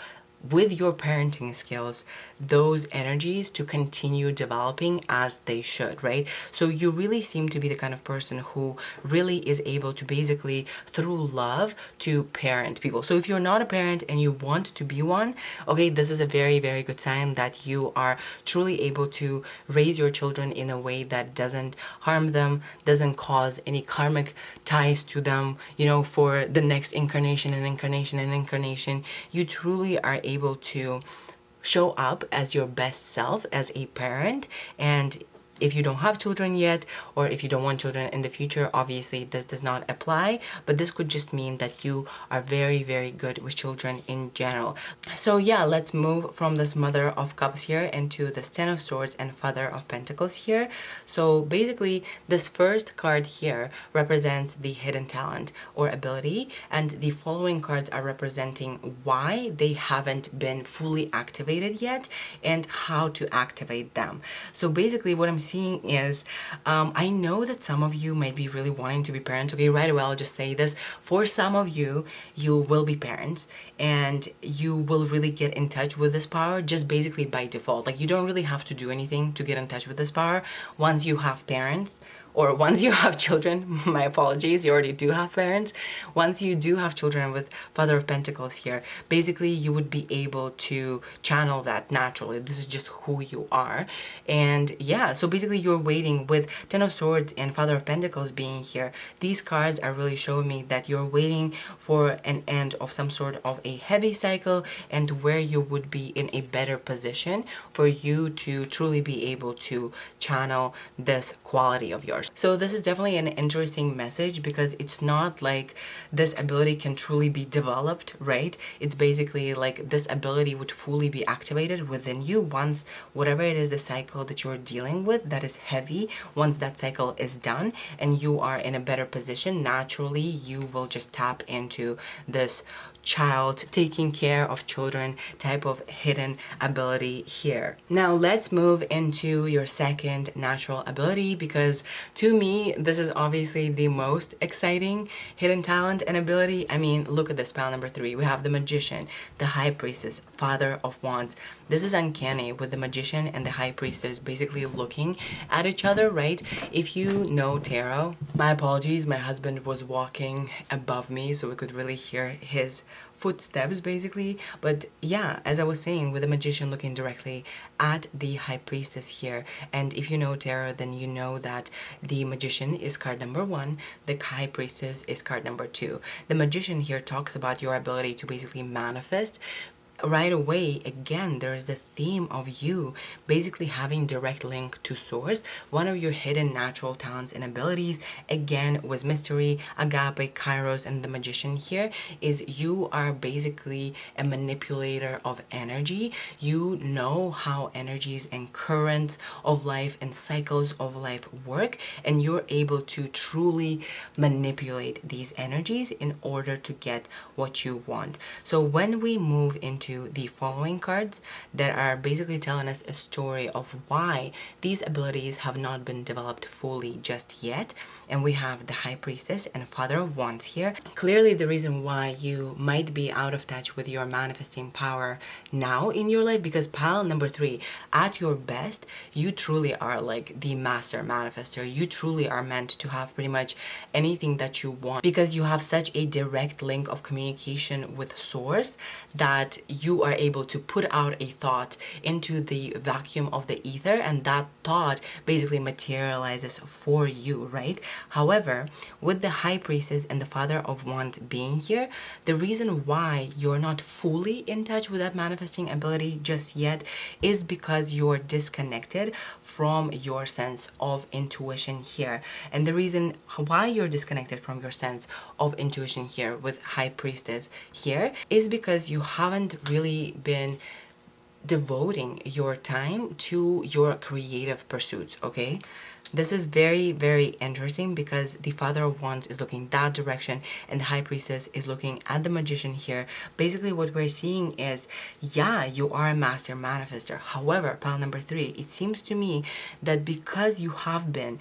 with your parenting skills, those energies to continue developing as they should, right? So you really seem to be the kind of person who really is able to basically, through love, to parent people. So if you're not a parent and you want to be one, okay, this is a very, very good sign that you are truly able to raise your children in a way that doesn't harm them, doesn't cause any karmic ties to them, you know, for the next incarnation and incarnation and incarnation. You truly are able to show up as your best self as a parent. And if you don't have children yet, or if you don't want children in the future, obviously this does not apply, but this could just mean that you are very, very good with children in general. So yeah, let's move from this Mother of Cups here into this Ten of Swords and Father of Pentacles here. So basically, this first card here represents the hidden talent or ability, and the following cards are representing why they haven't been fully activated yet and how to activate them. So basically what I'm seeing is, I know that some of you might be really wanting to be parents. Okay, right away, I'll just say this. For some of you, you will be parents. and you will really get in touch with this power just basically by default. Like, you don't really have to do anything to get in touch with this power once you have parents, or once you have children. My apologies, you already do have parents. Once you do have children with Father of Pentacles here, basically you would be able to channel that naturally. This is just who you are. And yeah, so basically you're waiting with Ten of Swords and Father of Pentacles being here. These cards are really showing me that you're waiting for an end of some sort of a heavy cycle, and where you would be in a better position for you to truly be able to channel this quality of yours. So this is definitely an interesting message, because it's not like this ability can truly be developed, right? It's basically like this ability would fully be activated within you once whatever it is, the cycle that you're dealing with that is heavy, once that cycle is done and you are in a better position, naturally you will just tap into this child, taking care of children type of hidden ability here. Now let's move into your second natural ability, because to me this is obviously the most exciting hidden talent and ability. I mean, look at this, pile number 3. We have the Magician, the High Priestess, Father of Wands. This is uncanny with the Magician and the High Priestess basically looking at each other, right? If you know tarot, my apologies, my husband was walking above me so we could really hear his footsteps basically. But yeah, as I was saying, with the Magician looking directly at the High Priestess here, and if you know tarot, then you know that the Magician is card number 1, the High Priestess is card number 2. The Magician here talks about your ability to basically manifest right away. Again, there is the theme of you basically having direct link to source. One of your hidden natural talents and abilities, again, was mystery, agape, kairos, and the Magician here, is you are basically a manipulator of energy. You know how energies and currents of life and cycles of life work, and you're able to truly manipulate these energies in order to get what you want. So when we move into the following cards that are basically telling us a story of why these abilities have not been developed fully just yet, and we have the High Priestess and Father of Wands here. Clearly the reason why you might be out of touch with your manifesting power now in your life, because pile number 3, at your best, you truly are like the master manifester. You truly are meant to have pretty much anything that you want, because you have such a direct link of communication with source that you are able to put out a thought into the vacuum of the ether, and that thought basically materializes for you, right? However, with the High Priestess and the Father of Wands being here, the reason why you're not fully in touch with that manifesting ability just yet is because you're disconnected from your sense of intuition here. And the reason why you're disconnected from your sense of intuition here with High Priestess here is because you haven't really been devoting your time to your creative pursuits, okay? This is very, very interesting, because the Father of Wands is looking that direction and the High Priestess is looking at the Magician here. Basically what we're seeing is, yeah, you are a master manifester. However, pile number 3, it seems to me that because you have been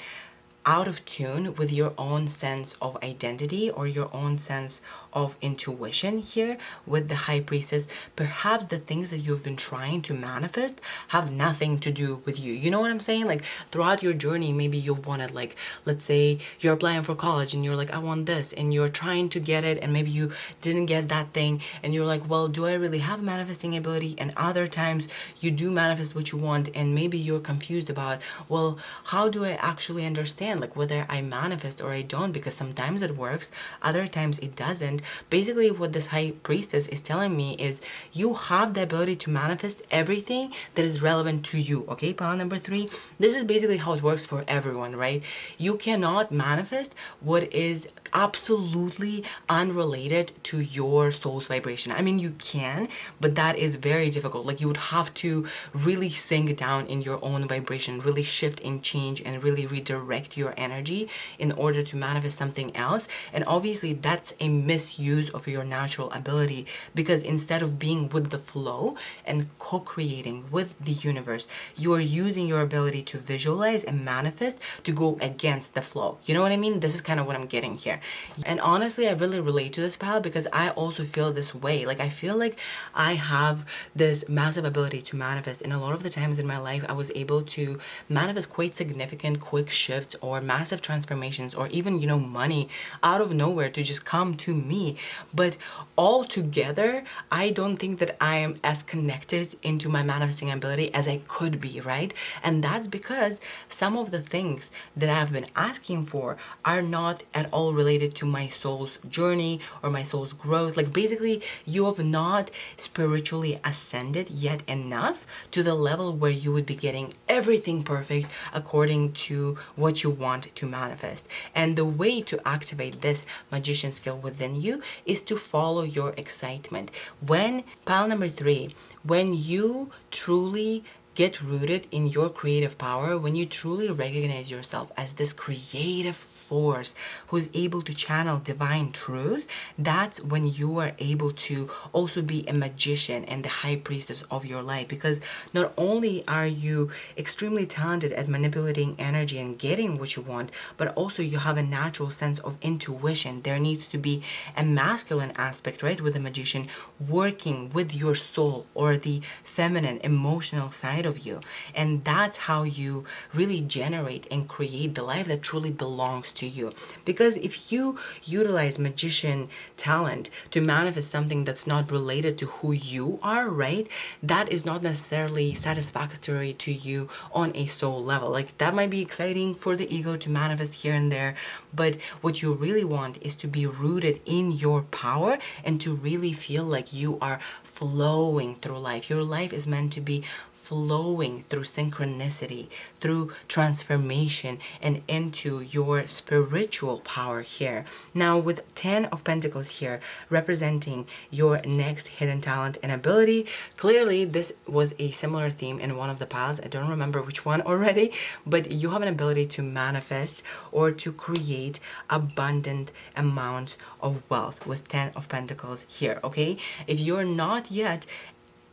out of tune with your own sense of identity or your own sense of intuition here with the High Priestess, perhaps the things that you've been trying to manifest have nothing to do with you. You know what I'm saying? Like, throughout your journey, maybe you wanted, like, let's say you're applying for college and you're like, I want this, and you're trying to get it, and maybe you didn't get that thing, and you're like, well, do I really have manifesting ability? And other times you do manifest what you want, and maybe you're confused about, well, how do I actually understand, like, whether I manifest or I don't? Because sometimes it works, other times it doesn't. Basically what this High Priestess is telling me is you have the ability to manifest everything that is relevant to you, okay? Pile number 3, this is basically how it works for everyone, right? You cannot manifest what is absolutely unrelated to your soul's vibration. I mean, you can, but that is very difficult. Like, you would have to really sink down in your own vibration, really shift and change and really redirect your energy in order to manifest something else. And obviously that's a misuse of your natural ability, because instead of being with the flow and co-creating with the universe, you are using your ability to visualize and manifest to go against the flow. You know what I mean? This is kind of what I'm getting here. And honestly, I really relate to this, pal, because I also feel this way. Like, I feel like I have this massive ability to manifest, and a lot of the times in my life I was able to manifest quite significant quick shifts or massive transformations, or even, you know, money out of nowhere to just come to me. But all together, I don't think that I am as connected into my manifesting ability as I could be, right? And that's because some of the things that I've been asking for are not at all related to my soul's journey or my soul's growth. Like, basically, you have not spiritually ascended yet enough to the level where you would be getting everything perfect according to what you want to manifest. And the way to activate this magician skill within you is to follow your excitement. When, pile number 3, when you truly get rooted in your creative power, when you truly recognize yourself as this creative force who's able to channel divine truth, that's when you are able to also be a magician and the high priestess of your life. Because not only are you extremely talented at manipulating energy and getting what you want, but also you have a natural sense of intuition. There needs to be a masculine aspect, right, with a magician, working with your soul or the feminine emotional side of you. And that's how you really generate and create the life that truly belongs to you. Because if you utilize magician talent to manifest something that's not related to who you are, right, that is not necessarily satisfactory to you on a soul level. Like, that might be exciting for the ego to manifest here and there, but what you really want is to be rooted in your power and to really feel like you are flowing through life. Your life is meant to be flowing through synchronicity, through transformation, and into your spiritual power here. Now, with 10 of Pentacles here representing your next hidden talent and ability, clearly this was a similar theme in one of the piles. I don't remember which one already, but you have an ability to manifest or to create abundant amounts of wealth with 10 of Pentacles here, okay? If you're not yet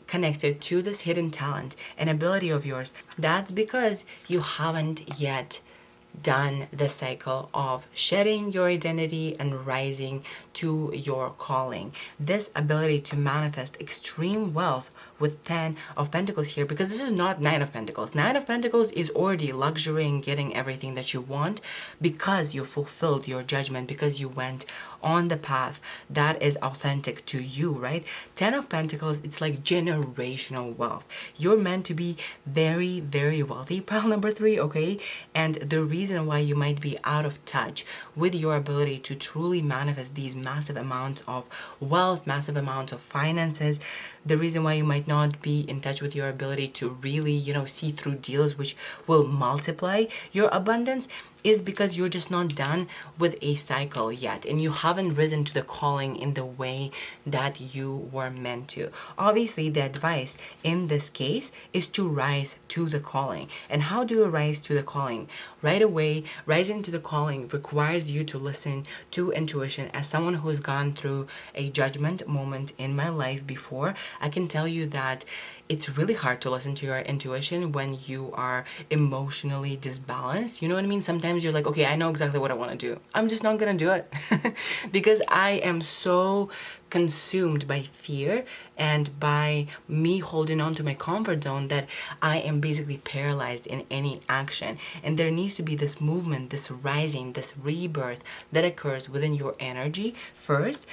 connected to this hidden talent and ability of yours, that's because you haven't yet done the cycle of shedding your identity and rising to your calling. This ability to manifest extreme wealth with 10 of Pentacles here, because this is not 9 of Pentacles. 9 of Pentacles is already luxury and getting everything that you want because you fulfilled your judgment, because you went on the path that is authentic to you, right? 10 of Pentacles, it's like generational wealth. You're meant to be very, very wealthy, pile number 3, okay? And the reason why you might be out of touch with your ability to truly manifest these massive amounts of wealth, massive amounts of finances, the reason why you might not be in touch with your ability to really, you know, see through deals which will multiply your abundance is because you're just not done with a cycle yet, and you haven't risen to the calling in the way that you were meant to. Obviously, the advice in this case is to rise to the calling. And how do you rise to the calling? Right away, rising to the calling requires you to listen to intuition. As someone who has gone through a judgment moment in my life before, I can tell you that it's really hard to listen to your intuition when you are emotionally disbalanced. You know what I mean? Sometimes you're like, okay, I know exactly what I want to do. I'm just not going to do it because I am so consumed by fear and by me holding on to my comfort zone that I am basically paralyzed in any action. And there needs to be this movement, this rising, this rebirth that occurs within your energy first.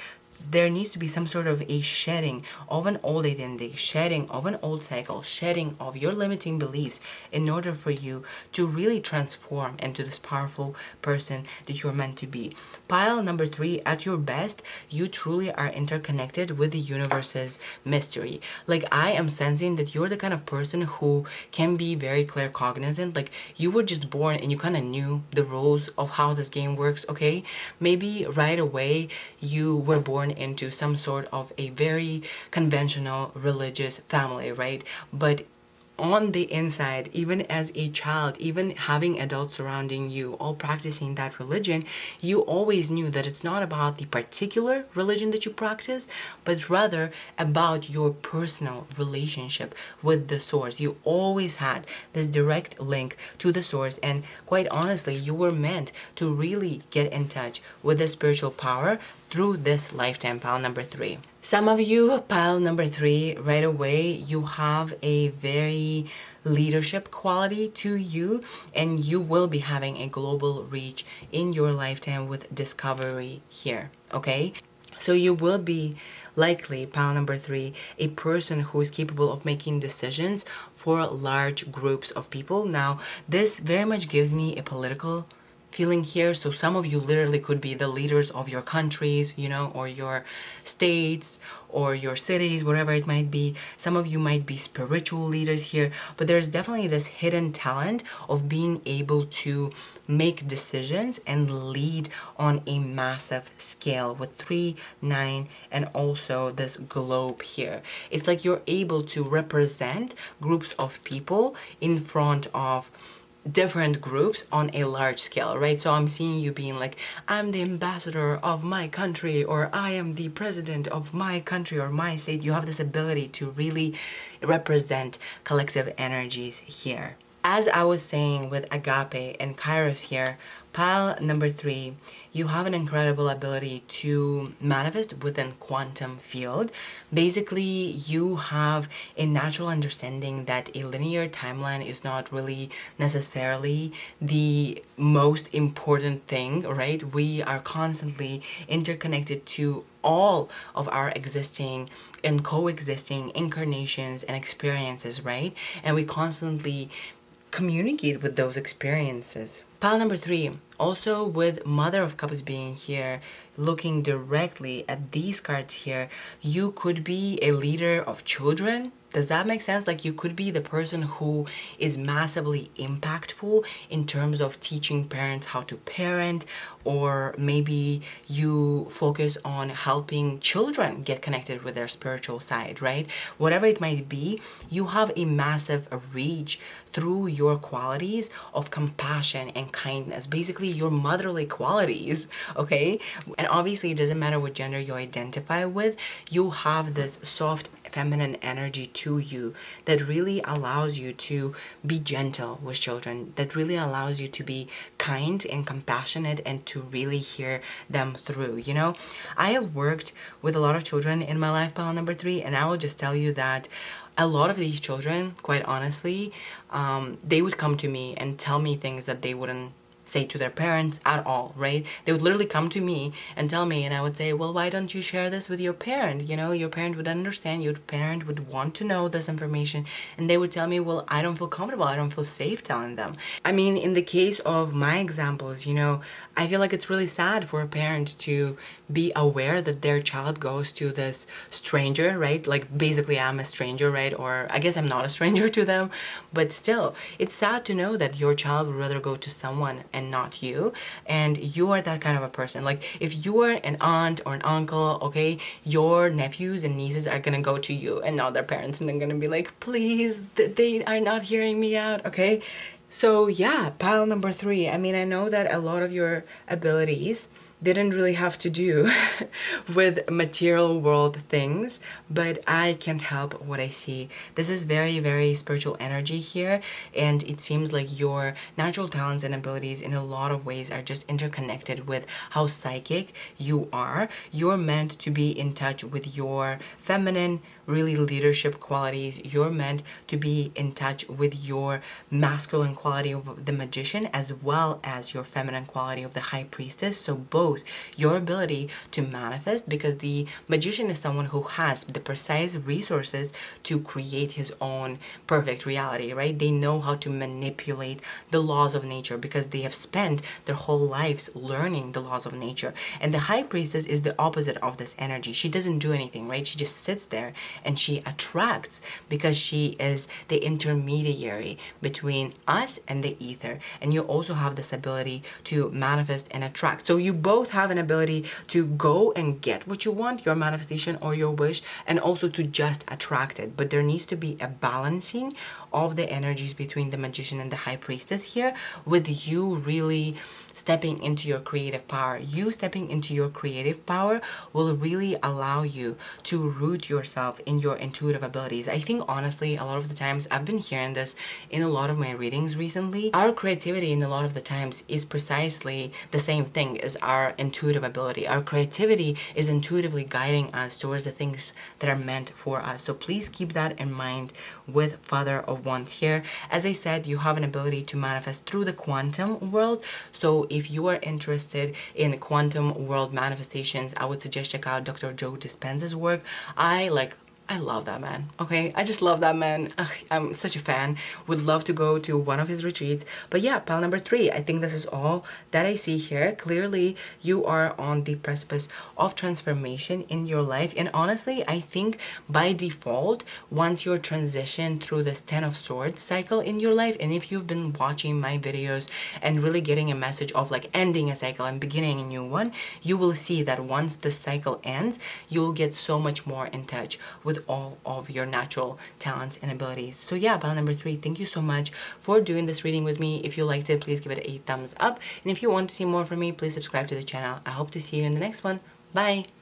There needs to be some sort of a shedding of an old identity, shedding of an old cycle, shedding of your limiting beliefs in order for you to really transform into this powerful person that you're meant to be. Pile number 3, at your best, you truly are interconnected with the universe's mystery. Like, I am sensing that you're the kind of person who can be very claircognizant. Like, you were just born and you kind of knew the rules of how this game works, okay? Maybe right away you were born into some sort of a very conventional religious family, right? But on the inside, even as a child, even having adults surrounding you, all practicing that religion, you always knew that it's not about the particular religion that you practice, but rather about your personal relationship with the source. You always had this direct link to the source, and quite honestly, you were meant to really get in touch with the spiritual power through this lifetime, pile number 3. Some of you, pile number 3, right away, you have a very leadership quality to you, and you will be having a global reach in your lifetime with discovery here, okay? So you will be likely, pile number 3, a person who is capable of making decisions for large groups of people. Now, this very much gives me a political feeling here. So some of you literally could be the leaders of your countries, you know, or your states or your cities, whatever it might be. Some of you might be spiritual leaders here, but there's definitely this hidden talent of being able to make decisions and lead on a massive scale with 3, 9, and also this globe here. It's like you're able to represent groups of people in front of different groups on a large scale, right? So I'm seeing you being like, I'm the ambassador of my country, or I am the president of my country or my state. You have this ability to really represent collective energies here. As I was saying with Agape and Kairos here, pile number 3, you have an incredible ability to manifest within quantum field. Basically, you have a natural understanding that a linear timeline is not really necessarily the most important thing, right? We are constantly interconnected to all of our existing and coexisting incarnations and experiences, right? And we constantly communicate with those experiences. Pile number 3, also with Mother of Cups being here, looking directly at these cards here, you could be a leader of children. Does that make sense? Like, you could be the person who is massively impactful in terms of teaching parents how to parent, or maybe you focus on helping children get connected with their spiritual side, right? Whatever it might be, you have a massive reach through your qualities of compassion and kindness, basically your motherly qualities, okay? And obviously it doesn't matter what gender you identify with, you have this soft feminine energy to you that really allows you to be gentle with children, that really allows you to be kind and compassionate and to really hear them through, you know? I have worked with a lot of children in my life, pile number 3, and I will just tell you that a lot of these children, quite honestly, they would come to me and tell me things that they wouldn't say to their parents at all, right? They would literally come to me and tell me, and I would say, well, why don't you share this with your parent? You know, your parent would understand, your parent would want to know this information, and they would tell me, well, I don't feel comfortable, I don't feel safe telling them. I mean, in the case of my examples, you know, I feel like it's really sad for a parent to be aware that their child goes to this stranger, right? Like, basically I'm a stranger, right? Or I guess I'm not a stranger to them, but still, it's sad to know that your child would rather go to someone and not you, and you are that kind of a person. Like, if you are an aunt or an uncle, okay, your nephews and nieces are gonna go to you and not their parents, and they're gonna be like, please, they are not hearing me out, okay? So yeah, pile number 3. I mean, I know that a lot of your abilities didn't really have to do with material world things, but I can't help what I see. This is very, very spiritual energy here, and it seems like your natural talents and abilities in a lot of ways are just interconnected with how psychic you are. You're meant to be in touch with your feminine, really leadership qualities. You're meant to be in touch with your masculine quality of the magician as well as your feminine quality of the high priestess. So both your ability to manifest, because the magician is someone who has the precise resources to create his own perfect reality, right? They know how to manipulate the laws of nature because they have spent their whole lives learning the laws of nature. And the high priestess is the opposite of this energy. She doesn't do anything, right? She just sits there and she attracts because she is the intermediary between us and the ether. And you also have this ability to manifest and attract. So you both have an ability to go and get what you want, your manifestation or your wish, and also to just attract it. But there needs to be a balancing of the energies between the magician and the high priestess here, with you really stepping into your creative power. You stepping into your creative power will really allow you to root yourself in your intuitive abilities. I think honestly, a lot of the times I've been hearing this in a lot of my readings recently. Our creativity in a lot of the times is precisely the same thing as our intuitive ability. Our creativity is intuitively guiding us towards the things that are meant for us. So please keep that in mind with Father of Wands here. As I said, you have an ability to manifest through the quantum world. So if you are interested in quantum world manifestations, I would suggest check out Dr. Joe Dispenza's work. I love that man. Okay, I just love that man. Ugh, I'm such a fan. Would love to go to one of his retreats. But yeah, pile number 3. I think this is all that I see here. Clearly, you are on the precipice of transformation in your life. And honestly, I think by default, once you're transitioned through this 10 of Swords cycle in your life, and if you've been watching my videos and really getting a message of like ending a cycle and beginning a new one, you will see that once the cycle ends, you'll get so much more in touch with all of your natural talents and abilities. So yeah, pile number 3, thank you so much for doing this reading with me. If you liked it, please give it a thumbs up. And if you want to see more from me, please subscribe to the channel. I hope to see you in the next one. Bye.